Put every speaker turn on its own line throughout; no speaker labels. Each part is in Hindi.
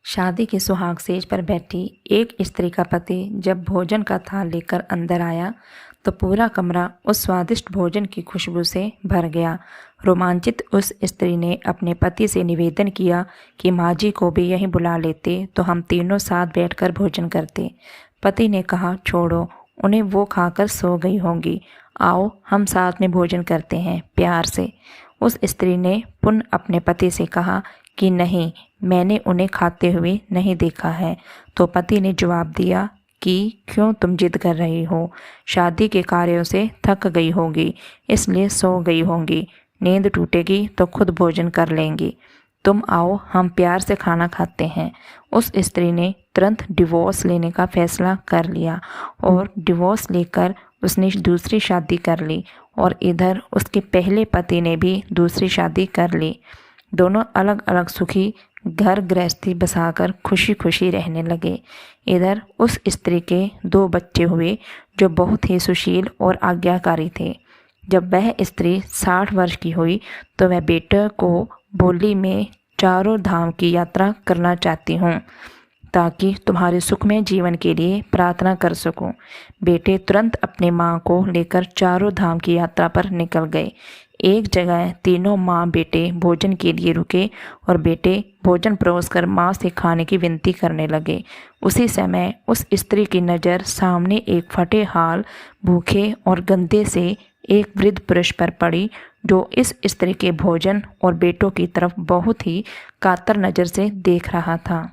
शादी के सुहाग सेज पर बैठी एक स्त्री का पति जब भोजन का थाल लेकर अंदर आया तो पूरा कमरा उस स्वादिष्ट भोजन की खुशबू से भर गया। रोमांचित उस स्त्री ने अपने पति से निवेदन किया कि माँ जी को भी यहीं बुला लेते तो हम तीनों साथ बैठकर भोजन करते। पति ने कहा, छोड़ो, उन्हें वो खाकर सो गई होंगी, आओ हम साथ में भोजन करते हैं, प्यार से। उस स्त्री ने पुनः अपने पति से कहा कि नहीं, मैंने उन्हें खाते हुए नहीं देखा है। तो पति ने जवाब दिया कि क्यों तुम जिद कर रही हो, शादी के कार्यों से थक गई होगी इसलिए सो गई होंगी, नींद टूटेगी तो खुद भोजन कर लेंगी, तुम आओ हम प्यार से खाना खाते हैं। उस स्त्री ने तुरंत डिवोर्स लेने का फैसला कर लिया और डिवोर्स लेकर उसने दूसरी शादी कर ली और इधर उसके पहले पति ने भी दूसरी शादी कर ली। दोनों अलग अलग सुखी घर गृहस्थी बसाकर खुशी खुशी रहने लगे। इधर उस स्त्री के 2 बच्चे हुए जो बहुत ही सुशील और आज्ञाकारी थे। जब वह स्त्री 60 वर्ष की हुई तो वह बेटे को बोली, मैं चारों धाम की यात्रा करना चाहती हूँ ताकि तुम्हारे सुखमय जीवन के लिए प्रार्थना कर सकूं। बेटे तुरंत अपने माँ को लेकर चारों धाम की यात्रा पर निकल गए। एक जगह तीनों माँ बेटे भोजन के लिए रुके और बेटे भोजन परोसकर माँ से खाने की विनती करने लगे। उसी समय उस स्त्री की नज़र सामने एक फटे हाल, भूखे और गंदे से एक वृद्ध पुरुष पर पड़ी जो इस स्त्री के भोजन और बेटों की तरफ बहुत ही कातर नज़र से देख रहा था।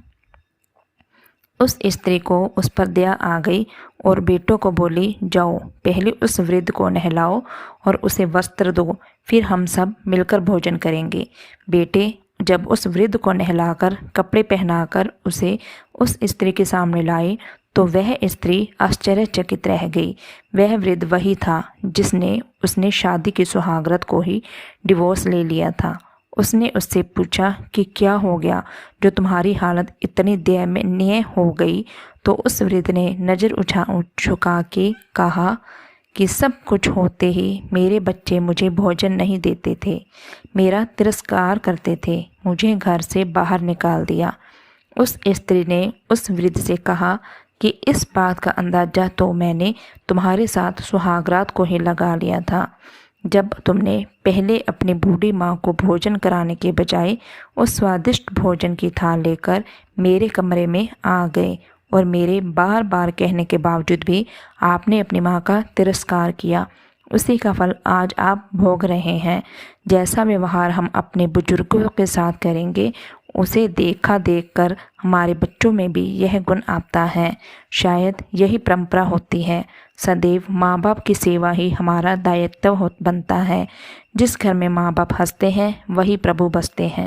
उस स्त्री को उस पर दया आ गई और बेटों को बोली, जाओ पहले उस वृद्ध को नहलाओ और उसे वस्त्र दो, फिर हम सब मिलकर भोजन करेंगे। बेटे जब उस वृद्ध को नहलाकर कपड़े पहनाकर उसे उस स्त्री के सामने लाए तो वह स्त्री आश्चर्यचकित रह गई। वह वृद्ध वही था जिसने उसने शादी की सुहागरात को ही डिवोर्स ले लिया था। उसने उससे पूछा कि क्या हो गया जो तुम्हारी हालत इतनी दयनीय हो गई। तो उस वृद्ध ने नज़र झुका के कहा कि सब कुछ होते ही मेरे बच्चे मुझे भोजन नहीं देते थे, मेरा तिरस्कार करते थे, मुझे घर से बाहर निकाल दिया। उस स्त्री ने उस वृद्ध से कहा कि इस बात का अंदाज़ा तो मैंने तुम्हारे साथ सुहागरात को ही लगा लिया था, जब तुमने पहले अपनी बूढ़ी माँ को भोजन कराने के बजाय उस स्वादिष्ट भोजन की थाल लेकर मेरे कमरे में आ गए और मेरे बार बार कहने के बावजूद भी आपने अपनी माँ का तिरस्कार किया। उसी का फल आज आप भोग रहे हैं। जैसा व्यवहार हम अपने बुजुर्गों के साथ करेंगे उसे देखा देखकर हमारे बच्चों में भी यह गुण आता है। शायद यही परंपरा होती है। सदैव माँ बाप की सेवा ही हमारा दायित्व बनता है। जिस घर में माँ बाप हंसते हैं वही प्रभु बसते हैं।